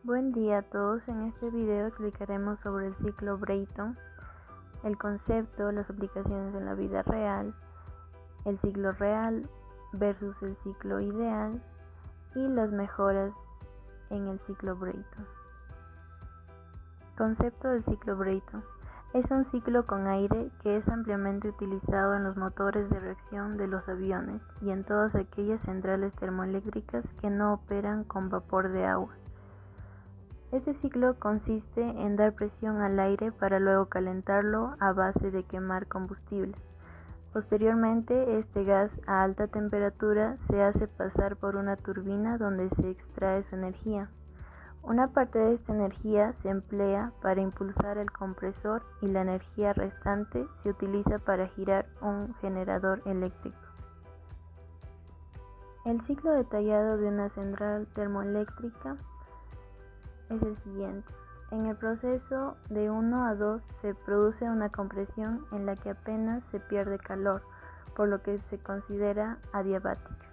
Buen día a todos. En este video explicaremos sobre el ciclo Brayton, el concepto, las aplicaciones en la vida real, el ciclo real versus el ciclo ideal y las mejoras en el ciclo Brayton. Concepto del ciclo Brayton. Es un ciclo con aire que es ampliamente utilizado en los motores de reacción de los aviones y en todas aquellas centrales termoeléctricas que no operan con vapor de agua. Este ciclo consiste en dar presión al aire para luego calentarlo a base de quemar combustible. Posteriormente, este gas a alta temperatura se hace pasar por una turbina donde se extrae su energía. Una parte de esta energía se emplea para impulsar el compresor y la energía restante se utiliza para girar un generador eléctrico. El ciclo detallado de una central termoeléctrica es el siguiente. En el proceso de 1 a 2 se produce una compresión en la que apenas se pierde calor, por lo que se considera adiabática.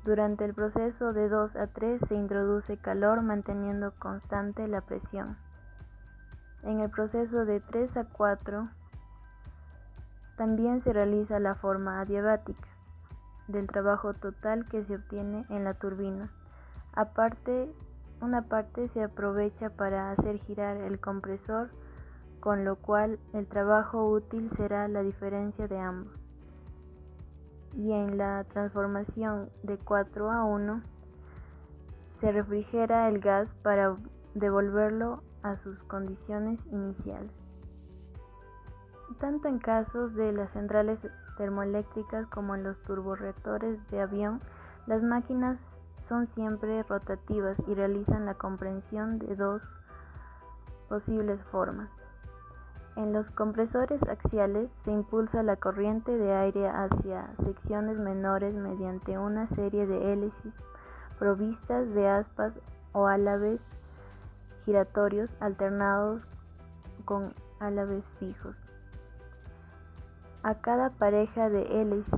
Durante el proceso de 2 a 3 se introduce calor manteniendo constante la presión. En el proceso de 3 a 4 también se realiza la forma adiabática del trabajo total que se obtiene en la turbina. Aparte, una parte se aprovecha para hacer girar el compresor, con lo cual el trabajo útil será la diferencia de ambos. Y en la transformación de 4 a 1 se refrigera el gas para devolverlo a sus condiciones iniciales. Tanto en casos de las centrales termoeléctricas como en los turborreactores de avión, las máquinas son siempre rotativas y realizan la compresión de dos posibles formas. En los compresores axiales se impulsa la corriente de aire hacia secciones menores mediante una serie de hélices provistas de aspas o álabes giratorios alternados con álabes fijos. A cada pareja de hélice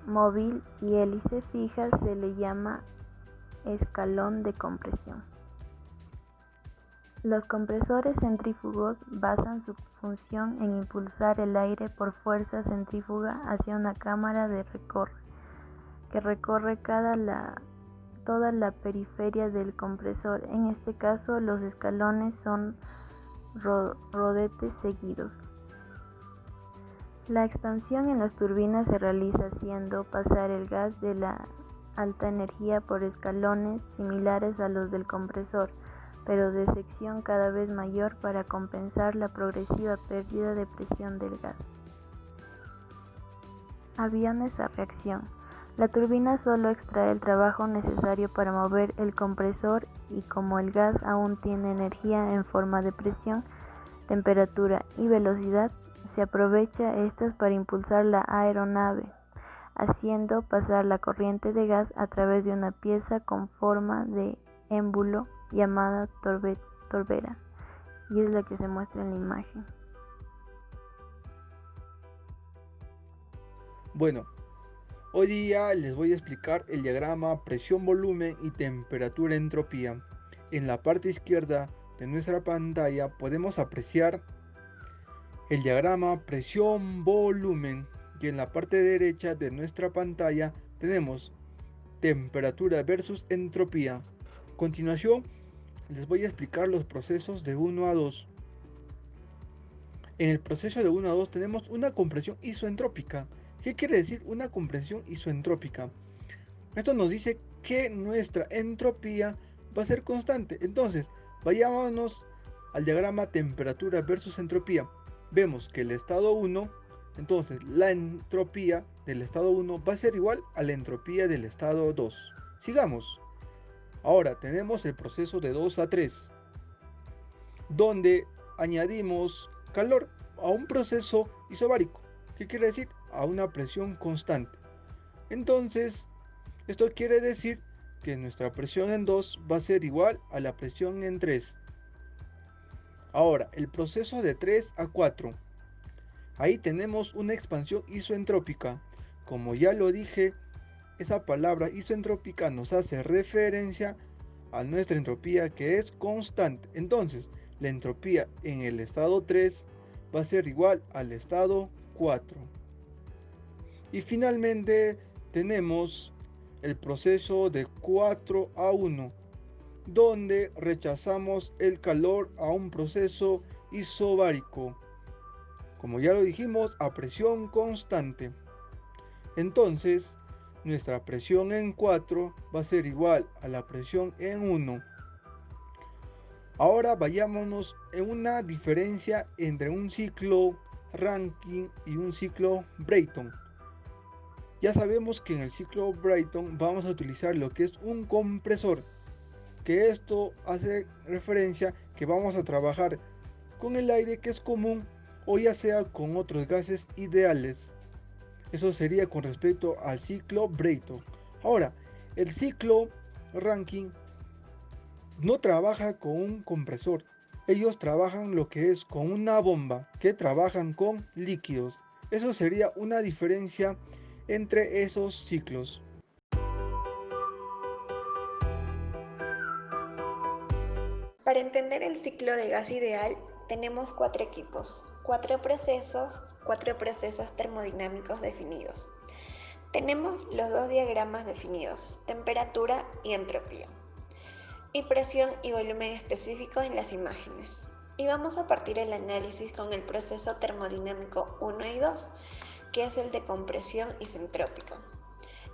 móvil y hélice fija se le llama escalón de compresión. Los compresores centrífugos basan su función en impulsar el aire por fuerza centrífuga hacia una cámara que recorre toda la periferia del compresor. En este caso, los escalones son rodetes seguidos. La expansión en las turbinas se realiza haciendo pasar el gas de la alta energía por escalones similares a los del compresor, pero de sección cada vez mayor para compensar la progresiva pérdida de presión del gas. Aviones a reacción. La turbina solo extrae el trabajo necesario para mover el compresor y como el gas aún tiene energía en forma de presión, temperatura y velocidad, se aprovecha estas para impulsar la aeronave, haciendo pasar la corriente de gas a través de una pieza con forma de émbulo llamada torbera, y es la que se muestra en la imagen. Bueno, hoy día les voy a explicar el diagrama presión-volumen y temperatura-entropía. En la parte izquierda de nuestra pantalla podemos apreciar el diagrama presión-volumen y en la parte derecha de nuestra pantalla tenemos temperatura versus entropía. A continuación les voy a explicar los procesos de 1 a 2. En el proceso de 1 a 2 tenemos una compresión isoentrópica. ¿Qué quiere decir una compresión isoentrópica? Esto nos dice que nuestra entropía va a ser constante. Entonces, vayámonos al diagrama temperatura versus entropía. Vemos que el estado 1, entonces la entropía del estado 1 va a ser igual a la entropía del estado 2. Sigamos. Ahora tenemos el proceso de 2 a 3, donde añadimos calor a un proceso isobárico. ¿Qué quiere decir? A una presión constante. Entonces, esto quiere decir que nuestra presión en 2 va a ser igual a la presión en 3. Ahora, el proceso de 3 a 4. Ahí tenemos una expansión isoentrópica. Como ya lo dije, esa palabra isoentrópica nos hace referencia a nuestra entropía, que es constante. Entonces, la entropía en el estado 3 va a ser igual al estado 4. Y finalmente tenemos el proceso de 4 a 1, donde rechazamos el calor a un proceso isobárico, como ya lo dijimos, a presión constante. Entonces, nuestra presión en 4 va a ser igual a la presión en 1. Ahora vayámonos en una diferencia entre un ciclo Rankine y un ciclo Brayton. Ya sabemos que en el ciclo Brayton vamos a utilizar lo que es un compresor, que esto hace referencia que vamos a trabajar con el aire que es común o ya sea con otros gases ideales. Eso sería con respecto al ciclo Brayton. Ahora, el ciclo Rankine no trabaja con un compresor. Ellos trabajan lo que es con una bomba, que trabajan con líquidos. Eso sería una diferencia entre esos ciclos. Para entender el ciclo de gas ideal, tenemos 4 equipos, 4 procesos termodinámicos definidos. Tenemos los 2 diagramas definidos, temperatura y entropía, y presión y volumen específicos en las imágenes. Y vamos a partir el análisis con el proceso termodinámico 1 y 2, que es el de compresión isentrópico.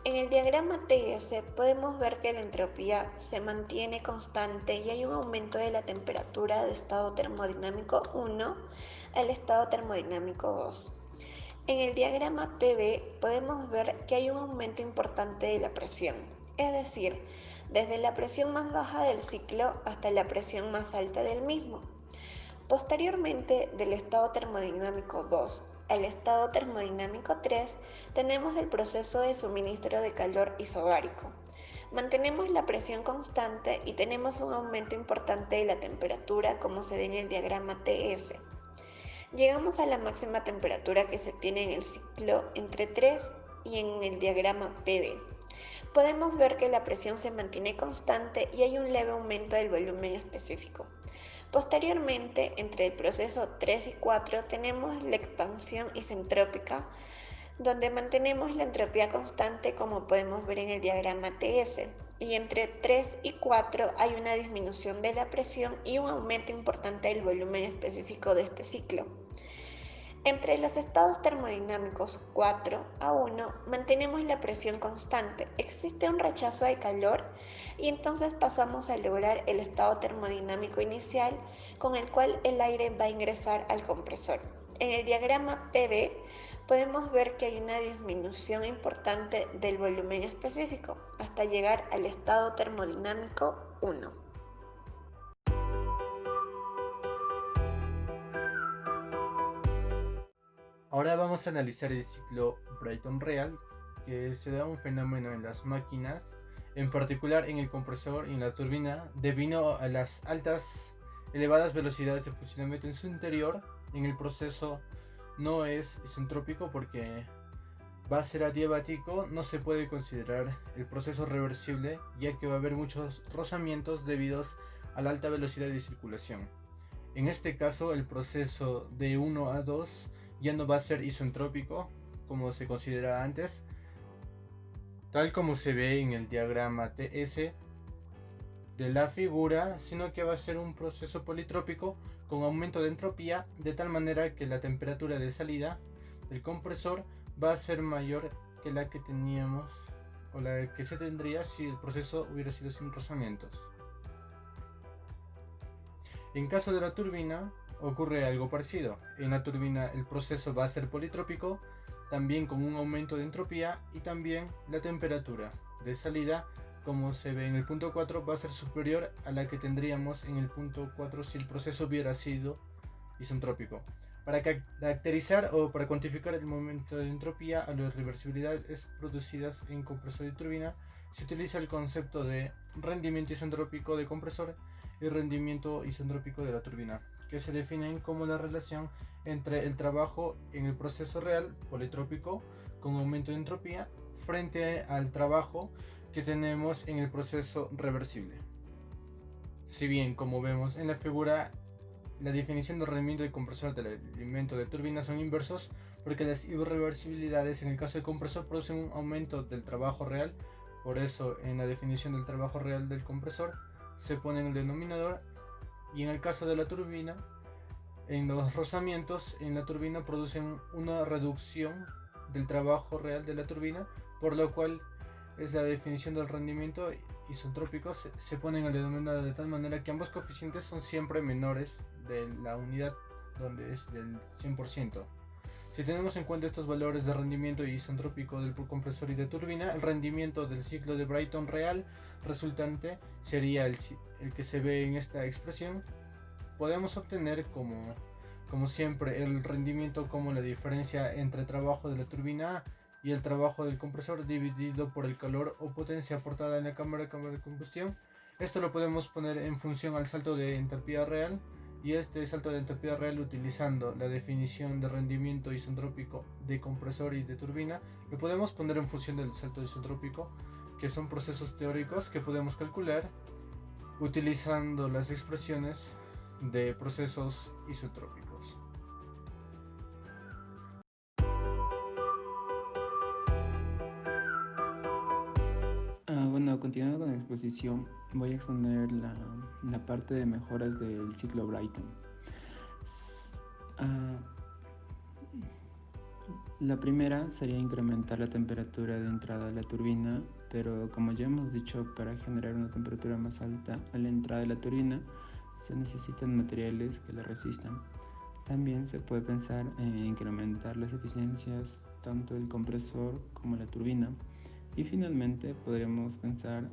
En el diagrama TS podemos ver que la entropía se mantiene constante y hay un aumento de la temperatura de estado termodinámico 1 al estado termodinámico 2. En el diagrama PV podemos ver que hay un aumento importante de la presión, es decir, desde la presión más baja del ciclo hasta la presión más alta del mismo. Posteriormente, del estado termodinámico 2 al estado termodinámico 3, tenemos el proceso de suministro de calor isobárico. Mantenemos la presión constante y tenemos un aumento importante de la temperatura, como se ve en el diagrama TS. Llegamos a la máxima temperatura que se tiene en el ciclo entre 3 y en el diagrama PV. Podemos ver que la presión se mantiene constante y hay un leve aumento del volumen específico. Posteriormente, entre el proceso 3 y 4 tenemos la expansión isentrópica, donde mantenemos la entropía constante como podemos ver en el diagrama TS, y entre 3 y 4 hay una disminución de la presión y un aumento importante del volumen específico de este ciclo. Entre los estados termodinámicos 4 a 1 mantenemos la presión constante, existe un rechazo de calor y entonces pasamos a lograr el estado termodinámico inicial con el cual el aire va a ingresar al compresor. En el diagrama PV podemos ver que hay una disminución importante del volumen específico hasta llegar al estado termodinámico 1. Ahora vamos a analizar el ciclo Brayton real, que se da un fenómeno en las máquinas, en particular en el compresor y en la turbina, debido a las elevadas velocidades de funcionamiento en su interior. En el proceso no es isentrópico porque va a ser adiabático, no se puede considerar el proceso reversible, ya que va a haber muchos rozamientos debido a la alta velocidad de circulación. En este caso, el proceso de 1 a 2 ya no va a ser isentrópico como se consideraba antes, tal como se ve en el diagrama TS de la figura, sino que va a ser un proceso politrópico con aumento de entropía, de tal manera que la temperatura de salida del compresor va a ser mayor que la que teníamos o la que se tendría si el proceso hubiera sido sin rozamientos. En caso de la turbina ocurre algo parecido. En la turbina el proceso va a ser politrópico, también con un aumento de entropía, y también la temperatura de salida, como se ve en el punto 4, va a ser superior a la que tendríamos en el punto 4 si el proceso hubiera sido isentrópico. Para caracterizar o para cuantificar el momento de entropía a las reversibilidades producidas en compresor y turbina, se utiliza el concepto de rendimiento isentrópico de compresor y rendimiento isentrópico de la turbina, que se definen como la relación entre el trabajo en el proceso real politrópico con aumento de entropía frente al trabajo que tenemos en el proceso reversible. Si bien, como vemos en la figura, la definición del rendimiento del compresor del elemento de turbina son inversos, porque las irreversibilidades en el caso del compresor producen un aumento del trabajo real. Por eso, en la definición del trabajo real del compresor se pone en el denominador, y en el caso de la turbina, en los rozamientos en la turbina producen una reducción del trabajo real de la turbina, por lo cual es la definición del rendimiento isentrópico se pone en el denominador de tal manera que ambos coeficientes son siempre menores de la unidad donde es del 100%. Si tenemos en cuenta estos valores de rendimiento isentrópico del compresor y de turbina, el rendimiento del ciclo de Brayton real resultante sería el que se ve en esta expresión. Podemos obtener como siempre el rendimiento como la diferencia entre el trabajo de la turbina y el trabajo del compresor dividido por el calor o potencia aportada en la cámara de combustión. Esto lo podemos poner en función al salto de entalpía real, y este salto de entalpía real, utilizando la definición de rendimiento isentrópico de compresor y de turbina, lo podemos poner en función del salto isentrópico, que son procesos teóricos que podemos calcular utilizando las expresiones de procesos isentrópicos. Bueno, continuando con la exposición, voy a exponer la parte de mejoras del ciclo Brayton. La primera sería incrementar la temperatura de entrada de la turbina, pero como ya hemos dicho, para generar una temperatura más alta a la entrada de la turbina se necesitan materiales que la resistan. También se puede pensar en incrementar las eficiencias tanto del compresor como la turbina. Y finalmente podremos pensar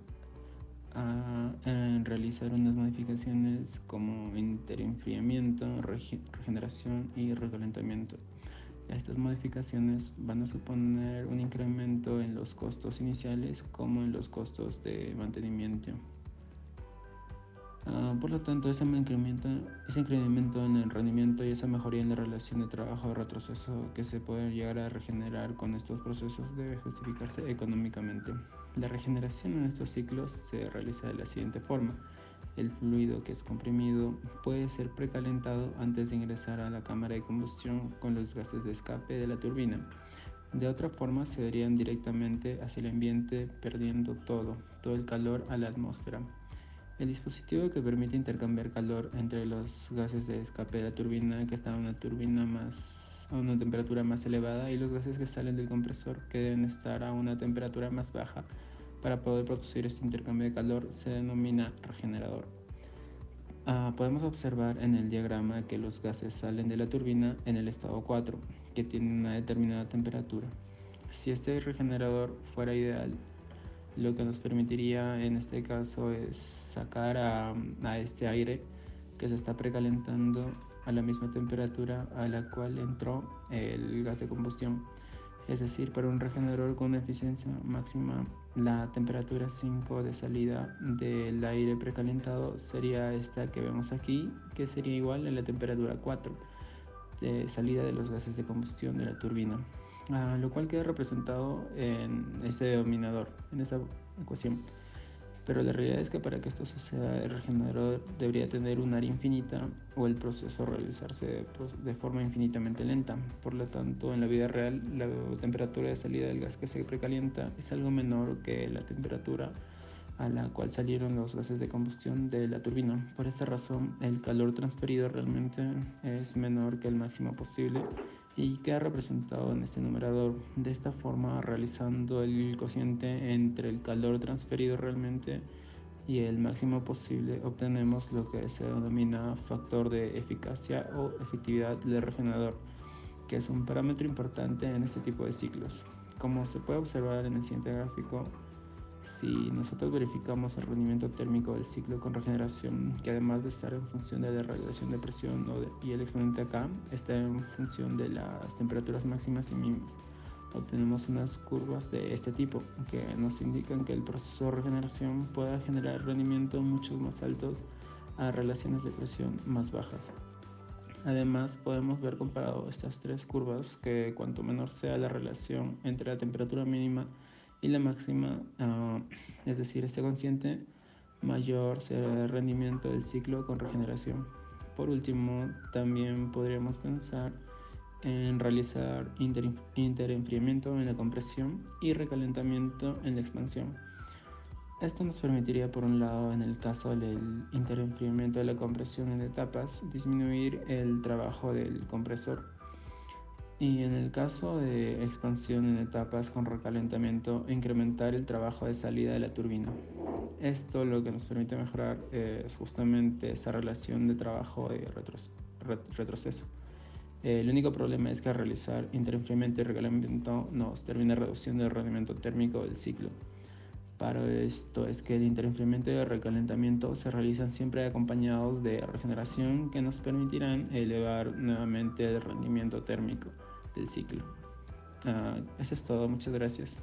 en realizar unas modificaciones como interenfriamiento, regeneración y recalentamiento. Estas modificaciones van a suponer un incremento en los costos iniciales como en los costos de mantenimiento. Por lo tanto, ese incremento en el rendimiento y esa mejoría en la relación de trabajo de retroceso que se puede llegar a regenerar con estos procesos debe justificarse económicamente. La regeneración en estos ciclos se realiza de la siguiente forma. El fluido que es comprimido puede ser precalentado antes de ingresar a la cámara de combustión con los gases de escape de la turbina. De otra forma, se darían directamente hacia el ambiente, perdiendo todo el calor a la atmósfera. El dispositivo que permite intercambiar calor entre los gases de escape de la turbina, que están a una temperatura más elevada, y los gases que salen del compresor, que deben estar a una temperatura más baja para poder producir este intercambio de calor, se denomina regenerador. Podemos observar en el diagrama que los gases salen de la turbina en el estado 4, que tiene una determinada temperatura. Si este regenerador fuera ideal, lo que nos permitiría en este caso es sacar a este aire que se está precalentando a la misma temperatura a la cual entró el gas de combustión. Es decir, para un regenerador con una eficiencia máxima, la temperatura 5 de salida del aire precalentado sería esta que vemos aquí, que sería igual a la temperatura 4 de salida de los gases de combustión de la turbina. Lo cual queda representado en este denominador, en esta ecuación. Pero la realidad es que para que esto suceda, el regenerador debería tener un área infinita o el proceso realizarse de forma infinitamente lenta. Por lo tanto, en la vida real, la temperatura de salida del gas que se precalienta es algo menor que la temperatura a la cual salieron los gases de combustión de la turbina. Por esta razón, el calor transferido realmente es menor que el máximo posible y queda representado en este numerador. De esta forma, realizando el cociente entre el calor transferido realmente y el máximo posible, obtenemos lo que se denomina factor de eficacia o efectividad del regenerador, que es un parámetro importante en este tipo de ciclos. Como se puede observar en el siguiente gráfico, si nosotros verificamos el rendimiento térmico del ciclo con regeneración, que además de estar en función de la regulación de presión y el exponente acá, está en función de las temperaturas máximas y mínimas, obtenemos unas curvas de este tipo que nos indican que el proceso de regeneración pueda generar rendimientos mucho más altos a relaciones de presión más bajas. Además, podemos ver comparado estas tres curvas que cuanto menor sea la relación entre la temperatura mínima y la máxima, es decir, este cociente, mayor será el rendimiento del ciclo con regeneración. Por último, también podríamos pensar en realizar interenfriamiento en la compresión y recalentamiento en la expansión. Esto nos permitiría, por un lado, en el caso del interenfriamiento de la compresión en etapas, disminuir el trabajo del compresor. Y en el caso de expansión en etapas con recalentamiento, incrementar el trabajo de salida de la turbina. Esto lo que nos permite mejorar es justamente esa relación de trabajo de retroceso. El único problema es que al realizar interenfriamiento y recalentamiento nos termina reduciendo el rendimiento térmico del ciclo. Para esto es que el interenfriamiento y el recalentamiento se realizan siempre acompañados de regeneración que nos permitirán elevar nuevamente el rendimiento térmico del ciclo. Eso es todo, muchas gracias.